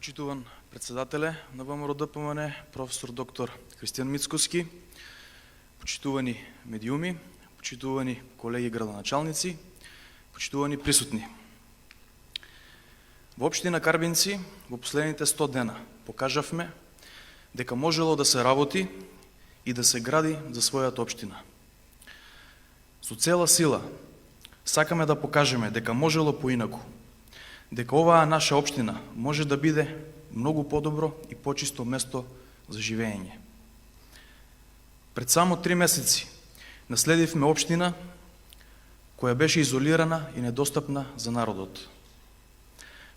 Почитуван председателе на ВМРО ДПМН, професор доктор Християн Мицкоски, почитувани медиуми, почитувани колеги градоначалници, почитувани присутни. Во општина Карбинци во последните 100 дена покажавме дека можело да се работи и да се гради за својата општина. Со цела сила сакаме да покажеме дека можело поинаку, дека оваа наша општина може да биде многу подобро и почисто место за живење. Пред само 3 месеци наследивме општина која беше изолирана и недостапна за народот.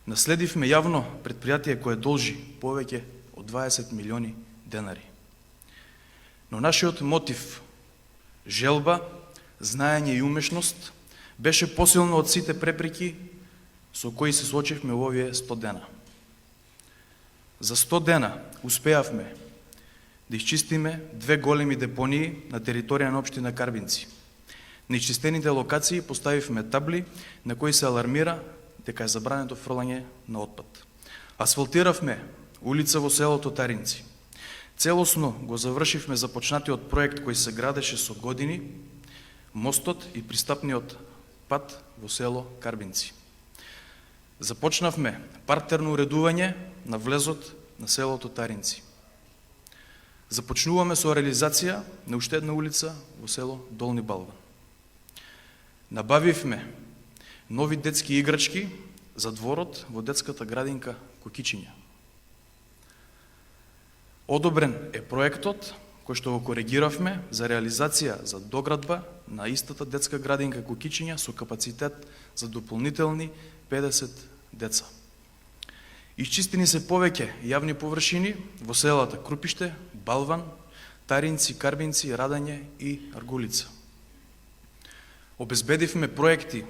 Наследивме јавно предпријатие кое должи повеќе од 20 милиони денари. Но нашиот мотив, желба, знаење и умешност беше посилно од сите препреки со кои се соочевме во овие 100 дена. За 100 дена успеавме да изчистиме 2 големи депонии на територија на општина Карбинци. На изчистените локации поставивме табли на кои се алармира дека е забрането фрлање на отпад. Асфалтиравме улица во селото Таринци. Целосно го завршивме започнатиот проект кој се градеше со години, мостот и пристапниот пат во село Карбинци. Започнавме партерно уредување на влезот на селото Таринци. Започнуваме со реализација на уште една улица во село Долни Балван. Набавивме нови детски играчки за дворот во детската градинка Кокичиња. Одобрен е проектот кој што го коригиравме за реализација за доградба на истата детска градинка Кокичиња со капацитет за дополнителни 50 деца. Исчистени се повеќе јавни површини во селата Крупиште, Балван, Таринци, Карбинци, Радање и Аргулица. Обезбедивме проекти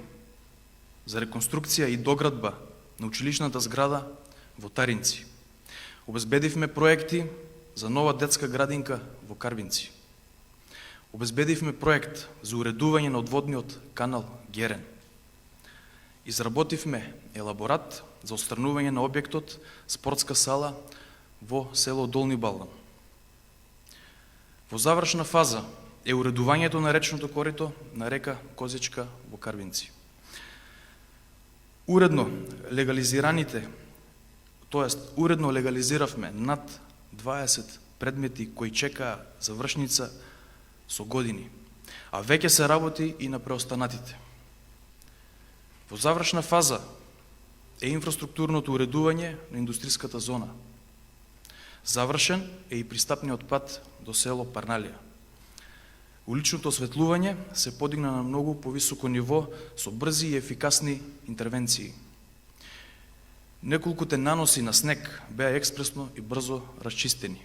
за реконструкција и доградба на училишната зграда во Таринци. Обезбедивме проекти за нова детска градинка во Карбинци. Обезбедивме проект за уредување на одводниот канал Герен. Изработивме елаборат за отстранување на објектот спортска сала во село Долни Балван. Во завршна фаза е уредувањето на речното корито на река Козичка во Карбинци. Уредно легализиравме над 20 предмети кои чекаа завршница со години, а веќе се работи и на преостанатите. Во завршна фаза е инфраструктурното уредување на индустриската зона. Завршен е и пристапниот пат до село Парналија. Уличното осветлување се подигна на многу повисоко ниво со брзи и ефикасни интервенции. Неколкуте наноси на снег беа експресно и брзо расчистени.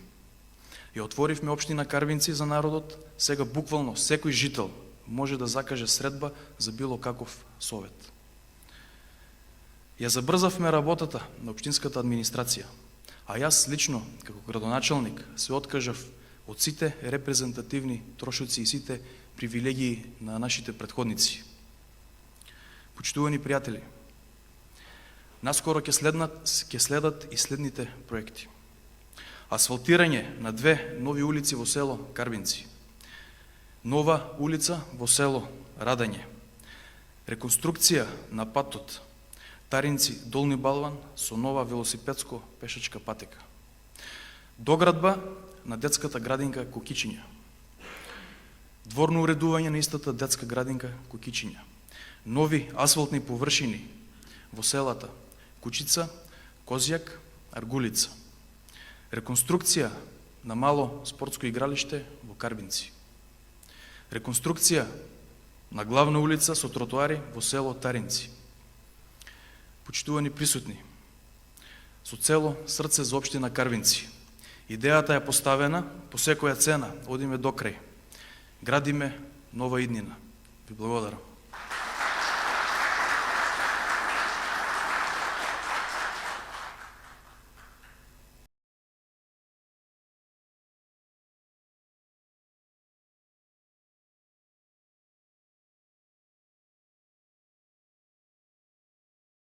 Ја отворивме општина Карбинци за народот, сега буквално секој жител може да закаже средба за било каков совет. Ја забрзавме работата на општинската администрација, а јас лично, како градоначалник, се откажав од сите репрезентативни трошоци и сите привилегии на нашите претходници. Почитувани пријатели, наскоро ќе следат и следните проекти. Асфалтирање на 2 нови улици во село Карбинци, нова улица во село Радање, реконструкција на патот Таринци Долни Балван со нова велосипедско-пешачка патека, доградба на детската градинка Кокичиња, дворно уредување на истата детска градинка Кокичиња, нови асфалтни површини во селата Кучица, Козјак, Аргулица, реконструкција на мало спортско игралиште во Карбинци, реконструкција на главна улица со тротоари во село Таринци. Почитувани присутни, со цело срце за општина Карбинци, идејата е поставена по секоја цена, одиме до крај, градиме нова иднина. Ви благодарам.